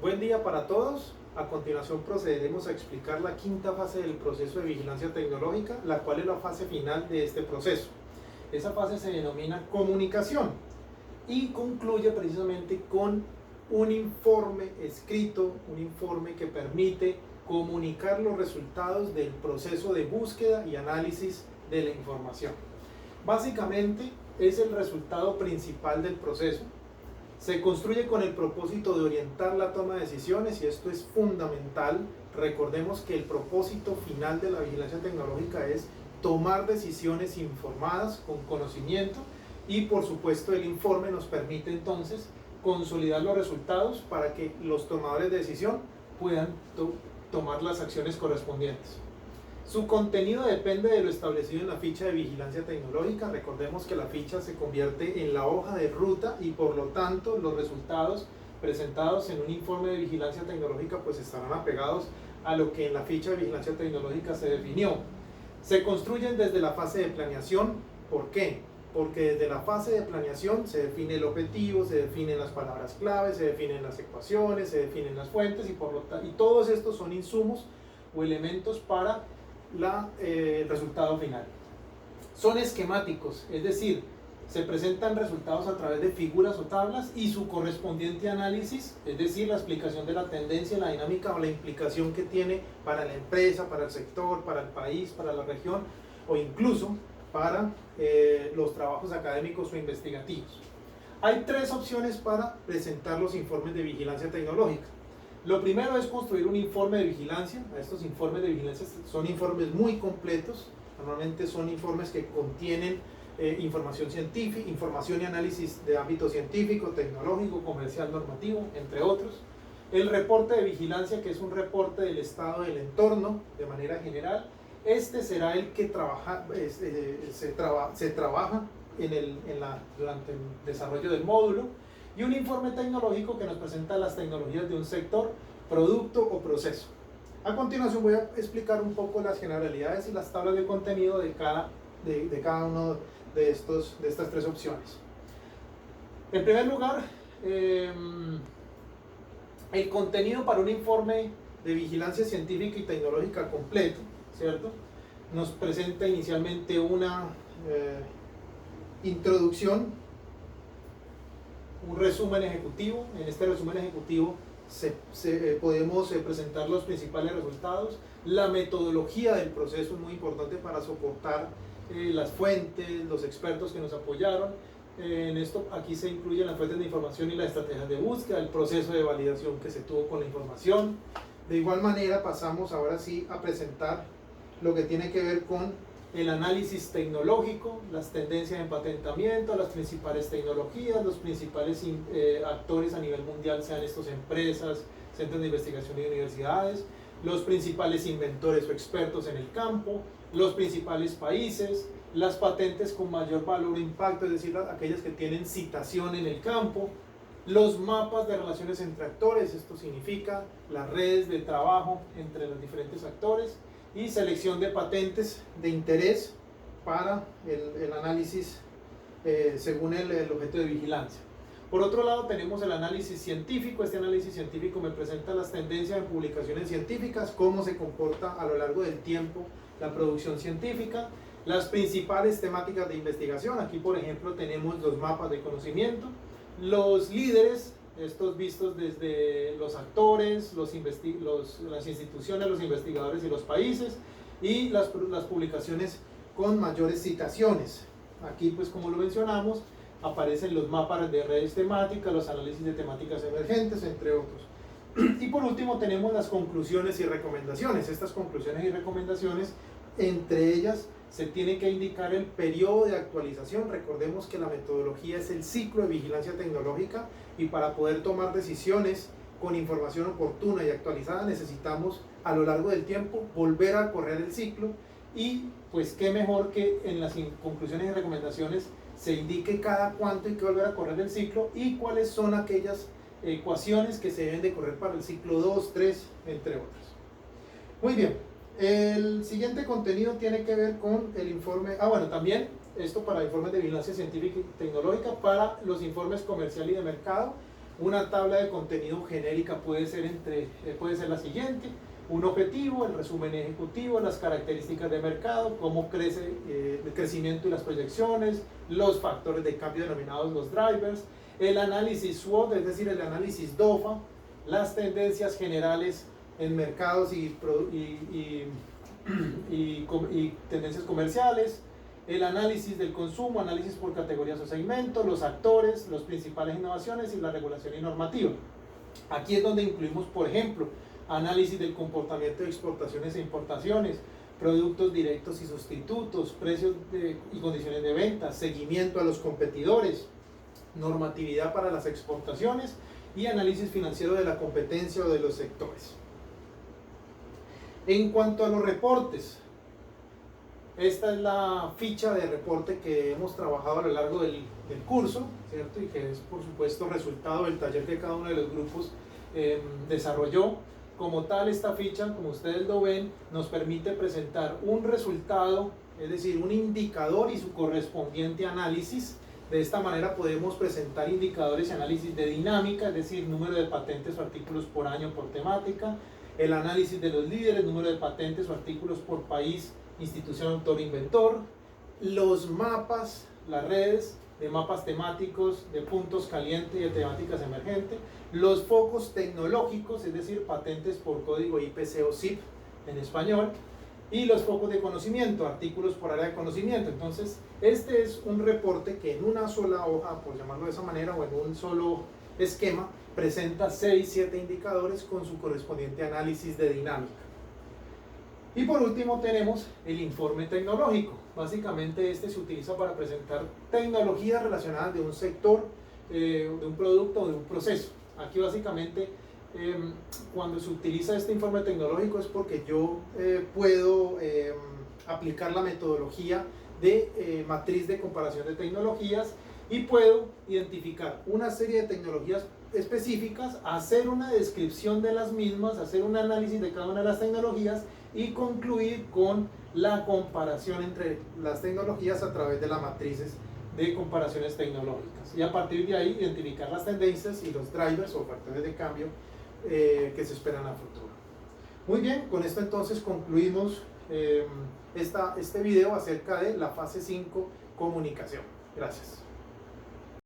Buen día para todos. A continuación procederemos a explicar la quinta fase del proceso de vigilancia tecnológica, la cual es la fase final de este proceso. Esa fase se denomina comunicación y concluye precisamente con un informe escrito, un informe que permite comunicar los resultados del proceso de búsqueda y análisis de la información. Básicamente es el resultado principal del proceso. Se construye con el propósito de orientar la toma de decisiones y esto es fundamental. Recordemos que el propósito final de la vigilancia tecnológica es tomar decisiones informadas con conocimiento y por supuesto el informe nos permite entonces consolidar los resultados para que los tomadores de decisión puedan tomar las acciones correspondientes. Su contenido depende de lo establecido en la ficha de vigilancia tecnológica. Recordemos que la ficha se convierte en la hoja de ruta y por lo tanto los resultados presentados en un informe de vigilancia tecnológica pues estarán apegados a lo que en la ficha de vigilancia tecnológica se definió. Se construyen desde la fase de planeación. ¿Por qué? Porque desde la fase de planeación se define el objetivo, se definen las palabras clave, se definen las ecuaciones, se definen las fuentes y todos estos son insumos o elementos para el resultado final. Son esquemáticos, es decir, se presentan resultados a través de figuras o tablas y su correspondiente análisis, es decir, la explicación de la tendencia, la dinámica o la implicación que tiene para la empresa, para el sector, para el país, para la región o incluso para los trabajos académicos o investigativos. Hay tres opciones para presentar los informes de vigilancia tecnológica. Lo primero es construir un informe de vigilancia. Estos informes de vigilancia son informes muy completos. Normalmente son informes que contienen información científica, información y análisis de ámbito científico, tecnológico, comercial, normativo, entre otros. El reporte de vigilancia, que es un reporte del estado del entorno de manera general. Este será el que se trabaja durante el desarrollo del módulo. Y un informe tecnológico que nos presenta las tecnologías de un sector, producto o proceso. A continuación voy a explicar un poco las generalidades y las tablas de contenido de cada uno de estas tres opciones. En primer lugar, el contenido para un informe de vigilancia científica y tecnológica completo, ¿cierto? Nos presenta inicialmente una introducción, un resumen ejecutivo. En este resumen ejecutivo podemos presentar los principales resultados. La metodología del proceso es muy importante para soportar las fuentes, los expertos que nos apoyaron. En esto aquí se incluyen las fuentes de información y las estrategias de búsqueda, el proceso de validación que se tuvo con la información. De igual manera pasamos ahora sí a presentar lo que tiene que ver con el análisis tecnológico, las tendencias en patentamiento, las principales tecnologías, los principales actores a nivel mundial, sean estos empresas, centros de investigación y universidades, los principales inventores o expertos en el campo, los principales países, las patentes con mayor valor o impacto, es decir, aquellas que tienen citación en el campo, los mapas de relaciones entre actores, esto significa las redes de trabajo entre los diferentes actores, y selección de patentes de interés para el análisis según el objeto de vigilancia. Por otro lado tenemos el análisis científico. Este análisis científico me presenta las tendencias en publicaciones científicas, cómo se comporta a lo largo del tiempo la producción científica, las principales temáticas de investigación. Aquí por ejemplo tenemos los mapas de conocimiento, los líderes, estos vistos desde los actores, las instituciones, los investigadores y los países, y las publicaciones con mayores citaciones. Aquí pues como lo mencionamos aparecen los mapas de redes temáticas, los análisis de temáticas emergentes, entre otros. Y por último tenemos las conclusiones y recomendaciones. Estas conclusiones y recomendaciones, entre ellas se tiene que indicar el periodo de actualización. Recordemos que la metodología es el ciclo de vigilancia tecnológica y para poder tomar decisiones con información oportuna y actualizada necesitamos a lo largo del tiempo volver a correr el ciclo y pues qué mejor que en las conclusiones y recomendaciones se indique cada cuánto hay que volver a correr el ciclo y cuáles son aquellas ecuaciones que se deben de correr para el ciclo 2, 3, entre otras. Muy bien. El siguiente contenido tiene que ver con el informe, también esto para informes de vigilancia científica y tecnológica, para los informes comercial y de mercado. Una tabla de contenido genérica puede ser la siguiente: un objetivo, el resumen ejecutivo, las características de mercado, cómo crece el crecimiento y las proyecciones, los factores de cambio denominados los drivers, el análisis SWOT, es decir, el análisis DOFA, las tendencias generales en mercados y tendencias comerciales, el análisis del consumo, análisis por categorías o segmentos, los actores, las principales innovaciones y la regulación y normativa. Aquí es donde incluimos, por ejemplo, análisis del comportamiento de exportaciones e importaciones, productos directos y sustitutos, precios y condiciones de venta, seguimiento a los competidores, normatividad para las exportaciones y análisis financiero de la competencia o de los sectores. En cuanto a los reportes, esta es la ficha de reporte que hemos trabajado a lo largo del curso, ¿cierto? Y que es, por supuesto, resultado del taller que cada uno de los grupos desarrolló. Como tal, esta ficha, como ustedes lo ven, nos permite presentar un resultado, es decir, un indicador y su correspondiente análisis. De esta manera podemos presentar indicadores y análisis de dinámica, es decir, número de patentes o artículos por año por temática, el análisis de los líderes, número de patentes o artículos por país, institución, autor, inventor, los mapas, las redes de mapas temáticos, de puntos calientes y de temáticas emergentes, los focos tecnológicos, es decir, patentes por código IPC o ZIP en español, y los focos de conocimiento, artículos por área de conocimiento. Entonces, este es un reporte que en una sola hoja, por llamarlo de esa manera, o en un solo esquema, presenta 6-7 indicadores con su correspondiente análisis de dinámica. Y por último tenemos el informe tecnológico. Básicamente este se utiliza para presentar tecnologías relacionadas de un sector, de un producto o de un proceso. Aquí básicamente cuando se utiliza este informe tecnológico es porque yo puedo aplicar la metodología de matriz de comparación de tecnologías y puedo identificar una serie de tecnologías específicas, hacer una descripción de las mismas, hacer un análisis de cada una de las tecnologías y concluir con la comparación entre las tecnologías a través de las matrices de comparaciones tecnológicas, y a partir de ahí identificar las tendencias y los drivers o factores de cambio que se esperan a futuro. Muy bien, con esto entonces concluimos este video acerca de la fase 5, comunicación. Gracias.